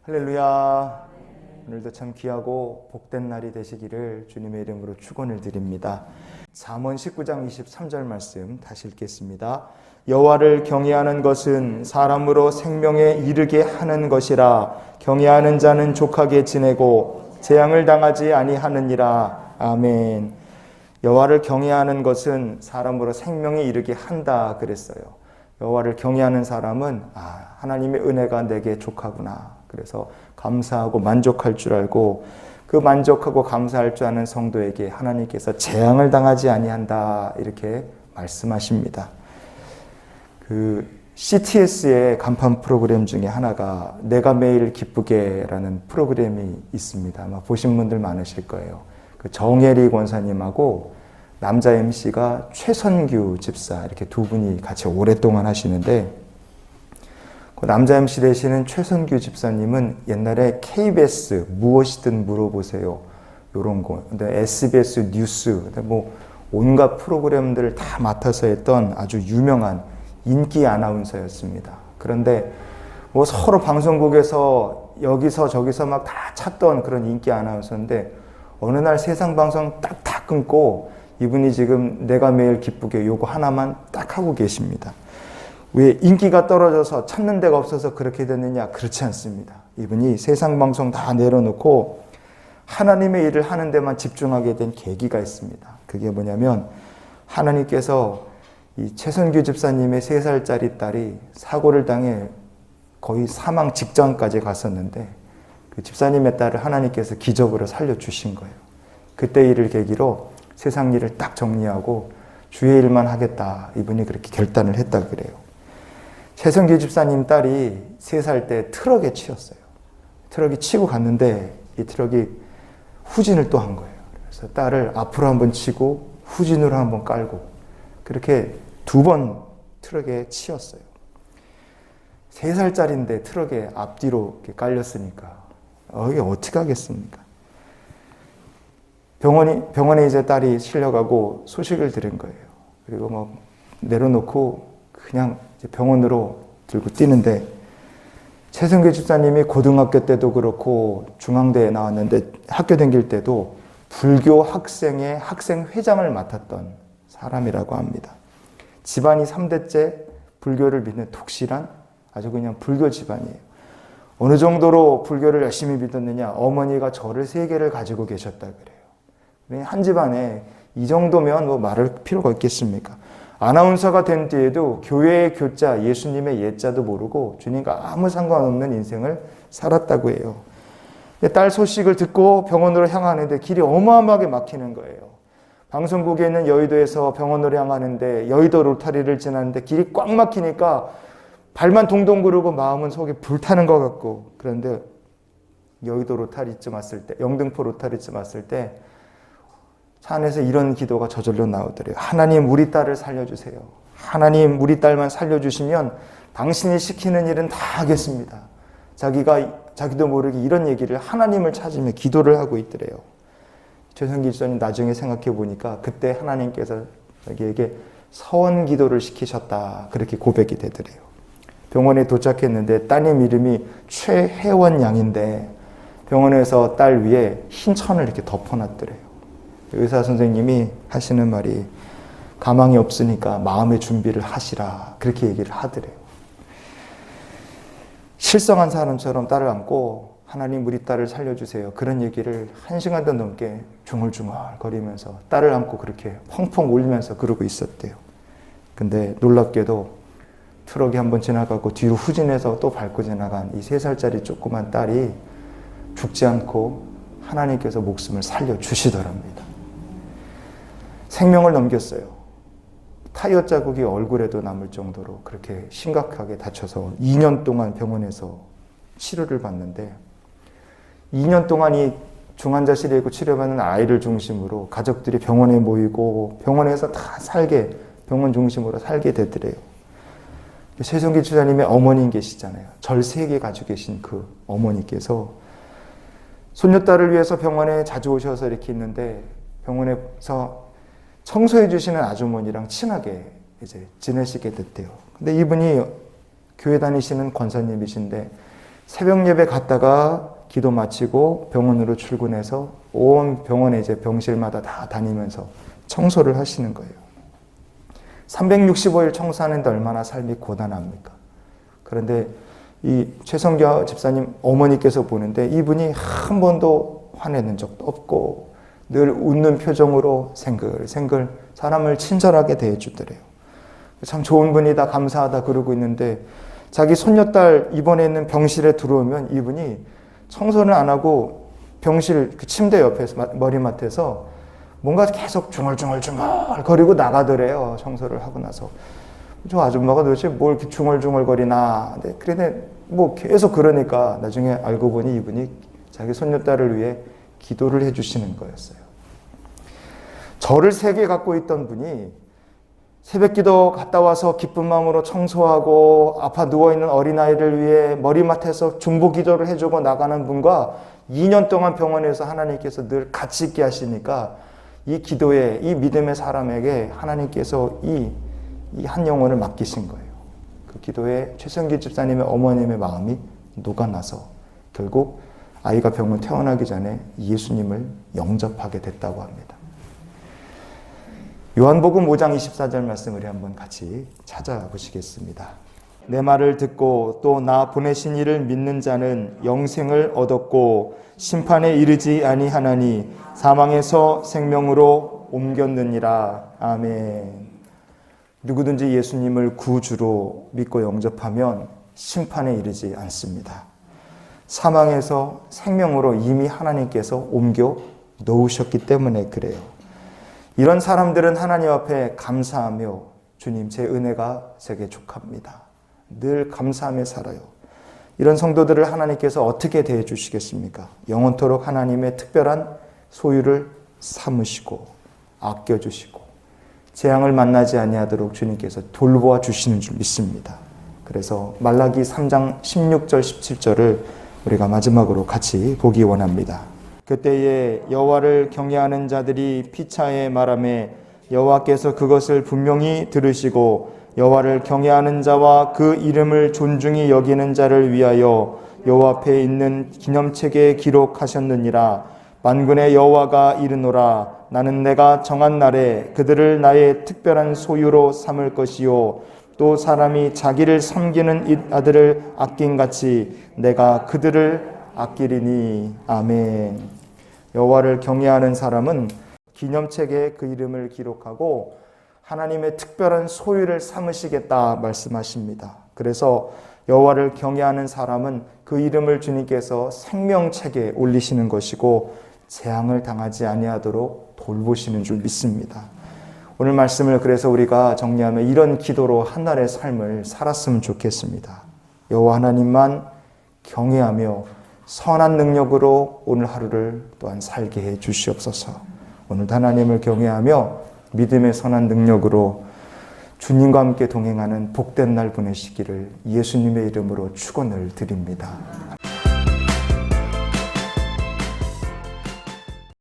할렐루야. 오늘도 참 귀하고 복된 날이 되시기를 주님의 이름으로 축원을 드립니다. 잠언 19장 23절 말씀 다시 읽겠습니다. 여호와를 경외하는 것은 사람으로 생명에 이르게 하는 것이라. 경외하는 자는 족하게 지내고 재앙을 당하지 아니하느니라. 아멘. 여호와를 경외하는 것은 사람으로 생명에 이르게 한다 그랬어요. 여호와를 경외하는 사람은 하나님의 은혜가 내게 족하구나. 그래서 감사하고 만족할 줄 알고, 그 만족하고 감사할 줄 아는 성도에게 하나님께서 재앙을 당하지 아니한다 이렇게 말씀하십니다. 그 CTS의 간판 프로그램 중에 하나가 내가 매일 기쁘게라는 프로그램이 있습니다. 아마 보신 분들 많으실 거예요. 그 정혜리 권사님하고 남자 MC가 최선규 집사, 이렇게 두 분이 같이 오랫동안 하시는데, 그 남자 MC 되시는 최선규 집사님은 옛날에 KBS 무엇이든 물어보세요 요런 거, 근데 SBS 뉴스, 뭐 온갖 프로그램들을 다 맡아서 했던 아주 유명한 인기 아나운서였습니다. 그런데 뭐 서로 방송국에서 여기서 저기서 막 다 찾던 그런 인기 아나운서인데, 어느 날 세상 방송 딱 다 끊고 이분이 지금 내가 매일 기쁘게 요거 하나만 딱 하고 계십니다. 왜 인기가 떨어져서 찾는 데가 없어서 그렇게 됐느냐? 그렇지 않습니다. 이분이 세상 방송 다 내려놓고 하나님의 일을 하는 데만 집중하게 된 계기가 있습니다. 그게 뭐냐면, 하나님께서 이 최선규 집사님의 3살짜리 딸이 사고를 당해 거의 사망 직전까지 갔었는데, 그 집사님의 딸을 하나님께서 기적으로 살려주신 거예요. 그때 일을 계기로 세상 일을 딱 정리하고 주의 일만 하겠다, 이분이 그렇게 결단을 했다 그래요. 최선규 집사님 딸이 3살 때 트럭에 치였어요. 트럭이 치고 갔는데 이 트럭이 후진을 또 한 거예요. 그래서 딸을 앞으로 한번 치고 후진으로 한번 깔고, 그렇게 2번 트럭에 치였어요. 3살짜리인데 트럭에 앞뒤로 이렇게 깔렸으니까 이게 어떻게 하겠습니까? 병원에 이제 딸이 실려가고 소식을 들은 거예요. 그리고 막 내려놓고 그냥 이제 병원으로 들고 뛰는데, 최선규 집사님이 고등학교 때도 그렇고 중앙대에 나왔는데 학교 다닐 때도 불교 학생의 학생회장을 맡았던 사람이라고 합니다. 집안이 3대째 불교를 믿는 독실한 아주 그냥 불교 집안이에요. 어느 정도로 불교를 열심히 믿었느냐? 어머니가 절을 3개를 가지고 계셨다 그래요. 한 집안에 이 정도면 뭐 말할 필요가 있겠습니까? 아나운서가 된 뒤에도 교회의 교자, 예수님의 예자도 모르고 주님과 아무 상관없는 인생을 살았다고 해요. 딸 소식을 듣고 병원으로 향하는데 길이 어마어마하게 막히는 거예요. 방송국에 있는 여의도에서 병원으로 향하는데 여의도 로타리를 지나는데 길이 꽉 막히니까 발만 동동 구르고 마음은 속에 불타는 것 같고, 그런데 여의도 로타리쯤 왔을 때, 영등포 로타리쯤 왔을 때 차 안에서 이런 기도가 저절로 나오더래요. 하나님, 우리 딸을 살려주세요. 하나님, 우리 딸만 살려주시면 당신이 시키는 일은 다 하겠습니다. 자기도 모르게 이런 얘기를 하나님을 찾으며 기도를 하고 있더래요. 최선기 집사님 나중에 생각해 보니까 그때 하나님께서 자기에게 서원 기도를 시키셨다, 그렇게 고백이 되더래요. 병원에 도착했는데 따님 이름이 최혜원 양인데 병원에서 딸 위에 흰 천을 이렇게 덮어놨더래요. 의사 선생님이 하시는 말이 가망이 없으니까 마음의 준비를 하시라, 그렇게 얘기를 하더래요. 실성한 사람처럼 딸을 안고 하나님, 우리 딸을 살려주세요, 그런 얘기를 1시간도 넘게 중얼중얼 거리면서 딸을 안고 그렇게 펑펑 울면서 그러고 있었대요. 근데 놀랍게도 트럭이 한번 지나가고 뒤로 후진해서 또 밟고 지나간 이 3살짜리 조그만 딸이 죽지 않고 하나님께서 목숨을 살려주시더랍니다. 생명을 넘겼어요. 타이어 자국이 얼굴에도 남을 정도로 그렇게 심각하게 다쳐서 2년 동안 병원에서 치료를 받는데, 2년 동안 이 중환자실에 있고 치료받는 아이를 중심으로 가족들이 병원에 모이고 병원에서 다 병원 중심으로 살게 되더래요. 최선기 집사님의 어머니 계시잖아요. 절 3개 가지고 계신 그 어머니께서 손녀딸을 위해서 병원에 자주 오셔서 이렇게 있는데, 병원에서 청소해 주시는 아주머니랑 친하게 이제 지내시게 됐대요. 근데 이분이 교회 다니시는 권사님이신데 새벽 예배 갔다가 기도 마치고 병원으로 출근해서 온 병원에 이제 병실마다 다 다니면서 청소를 하시는 거예요. 365일 청소하는데 얼마나 삶이 고단합니까? 그런데 이 최성교 집사님 어머니께서 보는데 이분이 한 번도 화내는 적도 없고 늘 웃는 표정으로 생글생글 사람을 친절하게 대해주더래요. 참 좋은 분이다, 감사하다 그러고 있는데 자기 손녀딸 입원해 있는 병실에 들어오면 이분이 청소는 안 하고 병실 그 침대 옆에서 머리맡에서 뭔가 계속 중얼중얼 거리고 나가더래요. 청소를 하고 나서. 저 아줌마가 도대체 뭘 이렇게 중얼중얼거리나. 그런데 뭐 계속 그러니까 나중에 알고 보니 이분이 자기 손녀딸을 위해 기도를 해주시는 거였어요. 저를 3개 갖고 있던 분이 새벽기도 갔다 와서 기쁜 마음으로 청소하고 아파 누워있는 어린아이를 위해 머리맡에서 중보기도를 해주고 나가는 분과 2년 동안 병원에서 하나님께서 늘 같이 있게 하시니까 이 기도에, 이 믿음의 사람에게 하나님께서 이 한 영혼을 맡기신 거예요. 그 기도에 최성기 집사님의 어머님의 마음이 녹아나서 결국 아이가 병원 태어나기 전에 예수님을 영접하게 됐다고 합니다. 요한복음 5장 24절 말씀을 한번 같이 찾아보시겠습니다. 내 말을 듣고 또 나 보내신 이를 믿는 자는 영생을 얻었고 심판에 이르지 아니하나니 사망에서 생명으로 옮겼느니라. 아멘. 누구든지 예수님을 구주로 믿고 영접하면 심판에 이르지 않습니다. 사망에서 생명으로 이미 하나님께서 옮겨 놓으셨기 때문에 그래요. 이런 사람들은 하나님 앞에 감사하며 주님 제 은혜가 제게 족합니다. 늘 감사하며 살아요. 이런 성도들을 하나님께서 어떻게 대해 주시겠습니까? 영원토록 하나님의 특별한 소유를 삼으시고 아껴주시고 재앙을 만나지 아니하도록 주님께서 돌보아 주시는 줄 믿습니다. 그래서 말라기 3장 16절 17절을 우리가 마지막으로 같이 보기 원합니다. 그때에 여호와를 경외하는 자들이 피차에 말하매 여호와께서 그것을 분명히 들으시고 여호와를 경외하는 자와 그 이름을 존중히 여기는 자를 위하여 여호와 앞에 있는 기념책에 기록하셨느니라. 만군의 여호와가 이르노라. 나는 내가 정한 날에 그들을 나의 특별한 소유로 삼을 것이요 또 사람이 자기를 섬기는 아들을 아낀 같이 내가 그들을 아끼리니. 아멘. 여호와를 경외하는 사람은 기념책에 그 이름을 기록하고 하나님의 특별한 소유를 삼으시겠다 말씀하십니다. 그래서 여호와를 경외하는 사람은 그 이름을 주님께서 생명책에 올리시는 것이고 재앙을 당하지 아니하도록 돌보시는 줄 믿습니다. 오늘 말씀을 그래서 우리가 정리하면 이런 기도로 한 날의 삶을 살았으면 좋겠습니다. 여호와 하나님만 경외하며 선한 능력으로 오늘 하루를 또한 살게 해 주시옵소서. 오늘도 하나님을 경외하며 믿음의 선한 능력으로 주님과 함께 동행하는 복된 날 보내시기를 예수님의 이름으로 축원을 드립니다.